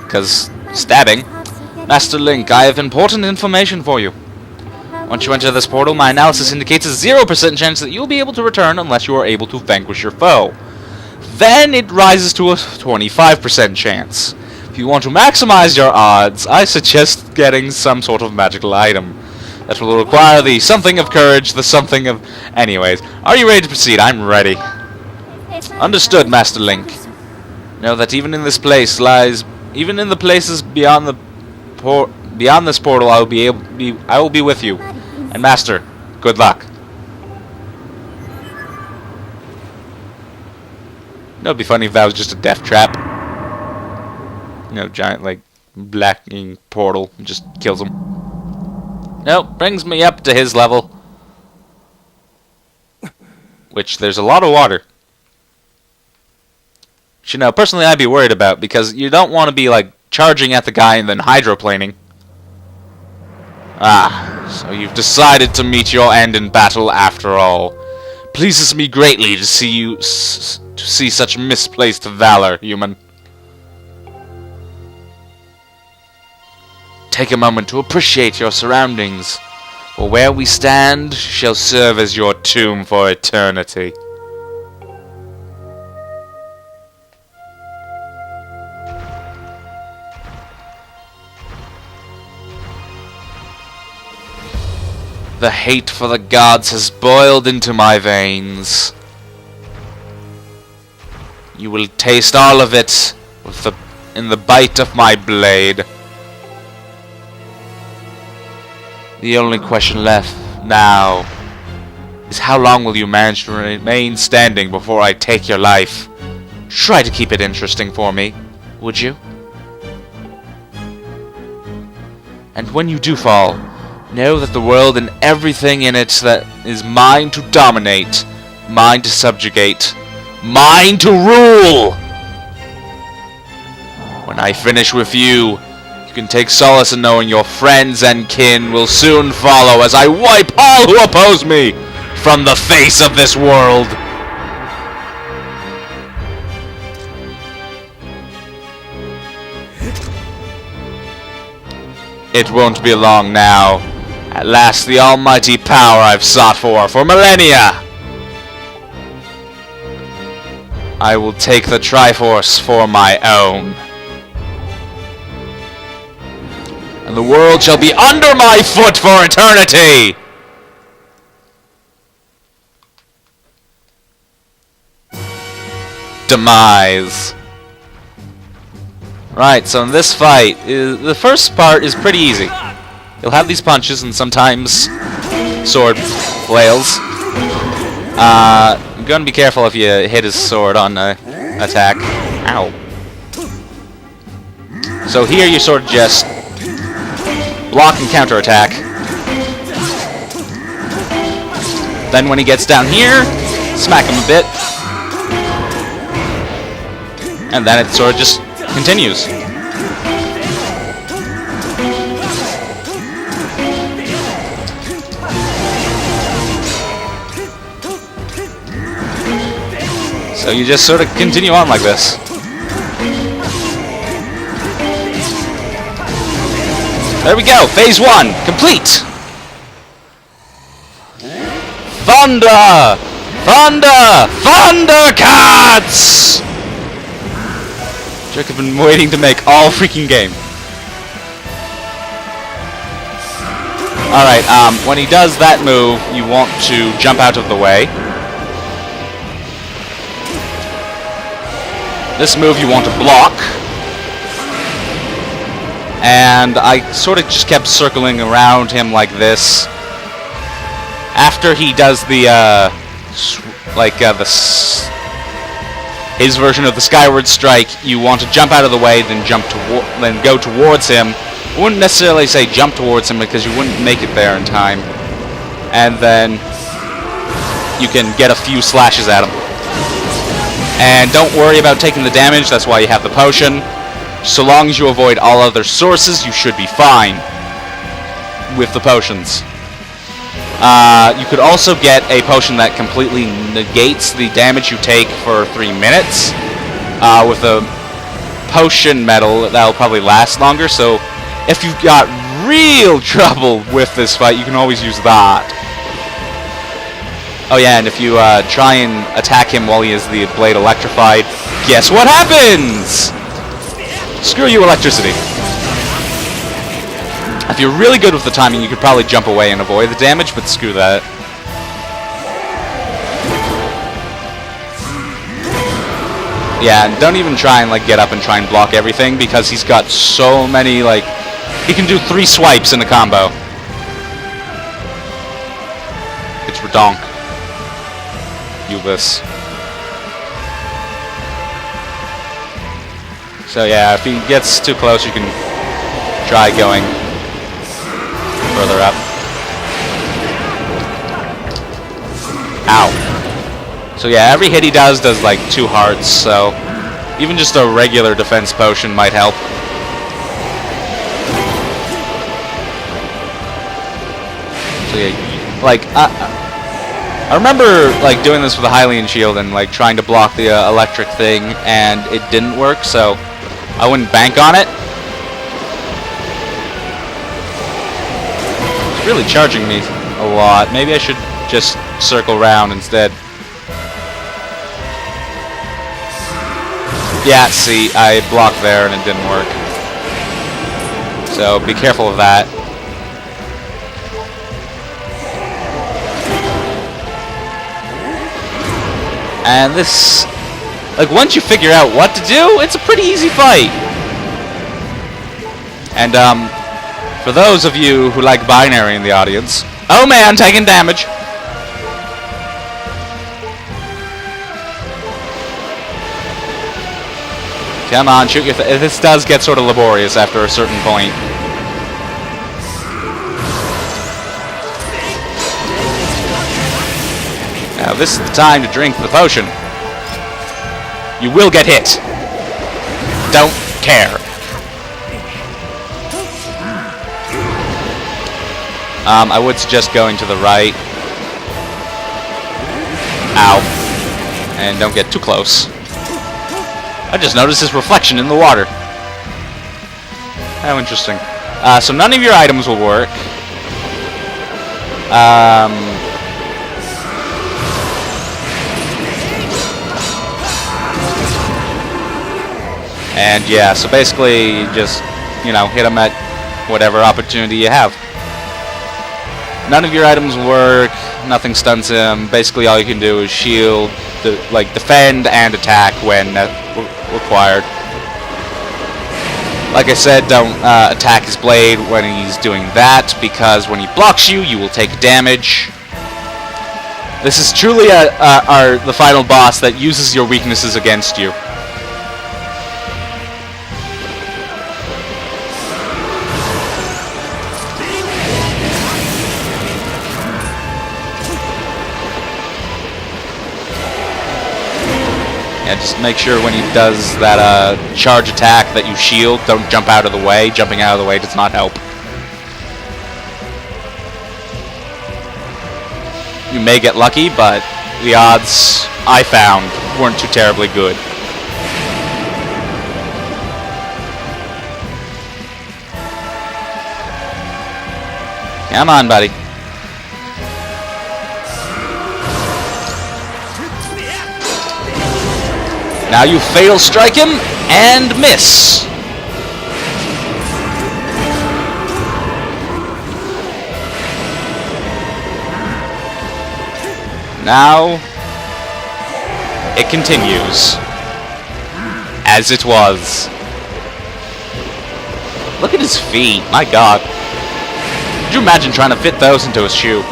because stabbing. Master Link, I have important information for you. Once you enter this portal, my analysis indicates a 0% chance that you'll be able to return unless you are able to vanquish your foe. Then it rises to a 25% chance. If you want to maximize your odds, I suggest getting some sort of magical item. That will require the something of courage, the something of... Anyways, are you ready to proceed? I'm ready. Understood, Master Link. Know that even in this place lies... Even in the places beyond the... Beyond this portal, I will be with you. And Master, good luck. No, it'd be funny if that was just a death trap. You know, giant, like, black ink portal just kills him. Nope, brings me up to his level. Which, there's a lot of water. Which, you know, personally I'd be worried about, because you don't want to be, like, charging at the guy and then hydroplaning. Ah, so you've decided to meet your end in battle after all. Pleases me greatly to see you to see such misplaced valor, human. Take a moment to appreciate your surroundings, for where we stand shall serve as your tomb for eternity. The hate for the gods has boiled into my veins. You will taste all of it in the bite of my blade. The only question left now is how long will you manage to remain standing before I take your life? Try to keep it interesting for me, would you? And when you do fall, know that the world and everything in it that is mine to dominate, mine to subjugate, mine to rule! When I finish with you, you can take solace in knowing your friends and kin will soon follow as I wipe all who oppose me from the face of this world. It won't be long now. At last, the almighty power I've sought for millennia! I will take the Triforce for my own. And the world shall be under my foot for eternity! Demise. Right, so in this fight, the first part is pretty easy. You'll have these punches and sometimes sword flails. You're gonna be careful if you hit his sword on attack. Ow. So here you sort of just block and counterattack. Then when he gets down here, smack him a bit. And then it sort of just continues. So you just sort of continue on like this. There we go, phase 1, complete! Thunder! Thunder! Thundercats! Which I've been waiting to make all freaking game. Alright, when he does that move, you want to jump out of the way. This move you want to block. And I sort of just kept circling around him like this. After he does the, his version of the Skyward strike, you want to jump out of the way, then then go towards him. I wouldn't necessarily say jump towards him because you wouldn't make it there in time. And then you can get a few slashes at him. And don't worry about taking the damage, that's why you have the potion. So long as you avoid all other sources, you should be fine with the potions. You could also get a potion that completely negates the damage you take for 3 minutes with a potion medal that'll probably last longer, so if you've got real trouble with this fight, you can always use that. Oh yeah, and if you try and attack him while he has the blade electrified, guess what happens? Screw you, electricity. If you're really good with the timing, you could probably jump away and avoid the damage, but screw that. Yeah, and don't even try and like get up and try and block everything, because he's got so many, like, he can do 3 swipes in a combo. It's redonk. You this. So yeah, if he gets too close, you can try going further up. Ow. So yeah, every hit he does like 2 hearts, so even just a regular defense potion might help. So yeah, like, I remember like doing this with a Hylian shield and like trying to block the electric thing, and it didn't work, so I wouldn't bank on it. It's really charging me a lot. Maybe I should just circle around instead. Yeah, see, I blocked there and it didn't work. So be careful of that. And this, like, once you figure out what to do, it's a pretty easy fight. And for those of you who like binary in the audience, oh man, taking damage. Come on, shoot your this does get sort of laborious after a certain point. Now this is the time to drink the potion. You will get hit. Don't care. I would suggest going to the right. Ow. And don't get too close. I just noticed his reflection in the water. How interesting. So none of your items will work. And yeah, so basically just, you know, hit him at whatever opportunity you have. None of your items work, nothing stuns him. Basically all you can do is shield, like defend and attack when required. Like I said, don't attack his blade when he's doing that, because when he blocks you, you will take damage. This is truly the final boss that uses your weaknesses against you. Yeah, just make sure when he does that charge attack that you shield. Don't jump out of the way. Jumping out of the way does not help. You may get lucky, but the odds I found weren't too terribly good. Come on, buddy. Now you fatal strike him and miss. Now it continues as it was. Look at his feet, my god. Could you imagine trying to fit those into a shoe?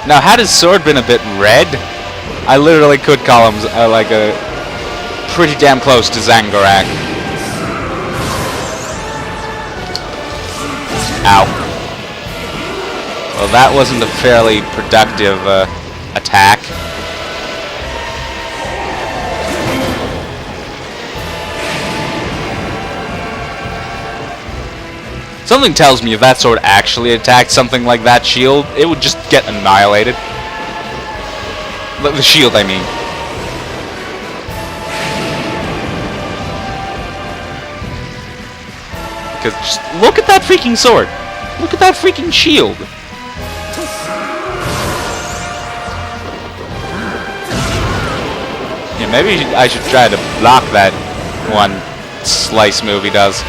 Now, had his sword been a bit red, I literally could call him like a pretty damn close to Zangorak. Ow. Well, that wasn't a fairly productive attack. Something tells me if that sword actually attacked something like that shield, it would just get annihilated. The shield, I mean. Because just look at that freaking sword. Look at that freaking shield. Yeah, maybe I should try to block that one slice move he does.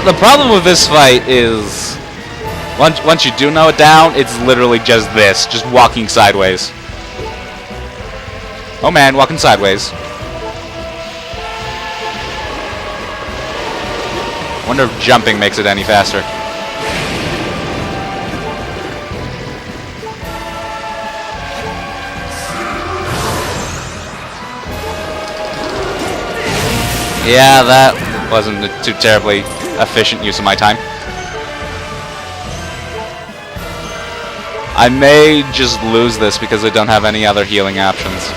The problem with this fight is once you do know it down, it's literally just this, just walking sideways. Oh man, walking sideways. Wonder if jumping makes it any faster. Yeah, that wasn't a too terribly efficient use of my time. I may just lose this because I don't have any other healing options.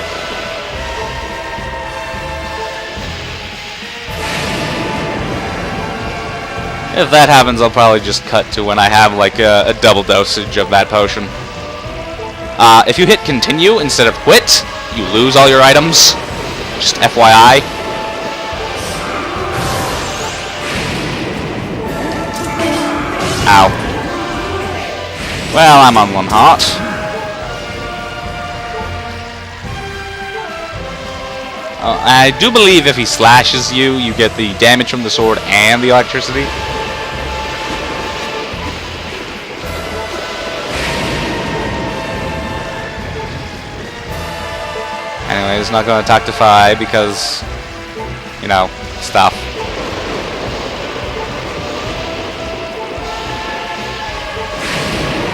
If that happens, I'll probably just cut to when I have like a double dosage of that potion. If you hit continue instead of quit, you lose all your items. Just FYI. Ow. Well, I'm on one heart. I do believe if he slashes you, you get the damage from the sword and the electricity. Anyways, not going to talk to Fi because, you know, stuff.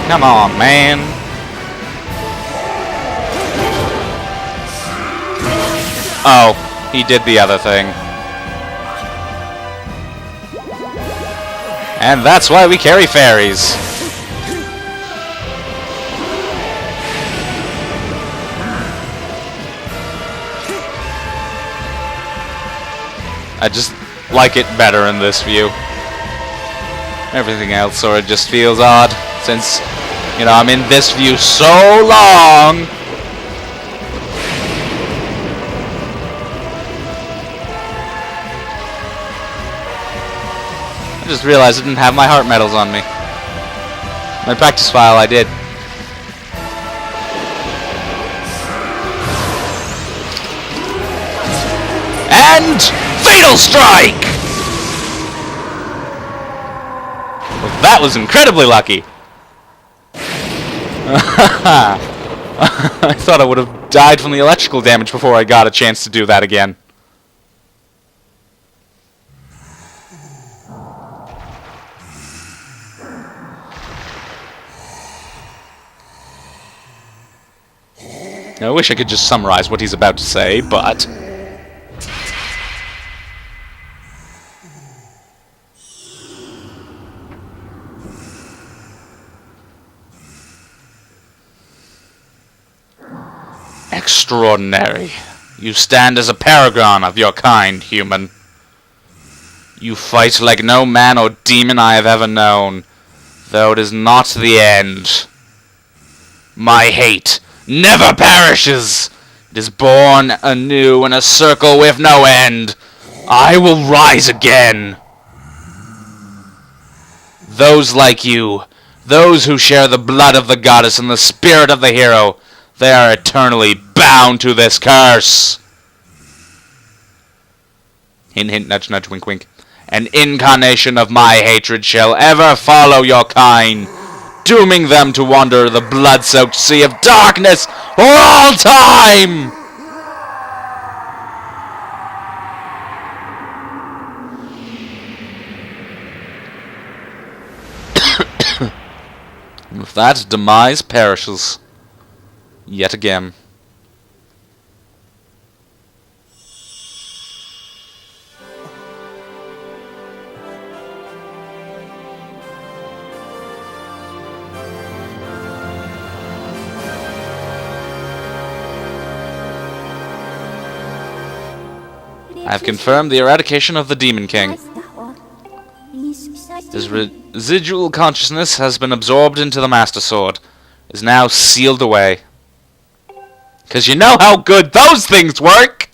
Come on, man. Oh, he did the other thing. And that's why we carry fairies. I just like it better in this view. Everything else sort of just feels odd, since, you know, I'm in this view so long. I just realized I didn't have my heart medals on me. My practice file, I did. And Fatal Strike! Well, that was incredibly lucky. I thought I would have died from the electrical damage before I got a chance to do that again. I wish I could just summarize what he's about to say, but... Extraordinary. You stand as a paragon of your kind, human. You fight like no man or demon I have ever known, though it is not the end. My hate never perishes. It is born anew in a circle with no end. I will rise again. Those like you, those who share the blood of the goddess and the spirit of the hero, they are eternally bound to this curse. Hint, hint, nudge, nudge, wink, wink. An incarnation of my hatred shall ever follow your kind, dooming them to wander the blood-soaked sea of darkness for all time! With that, demise perishes. Yet again. I have confirmed the eradication of the Demon King. His residual consciousness has been absorbed into the Master Sword. Is now sealed away. Because you know how good those things work!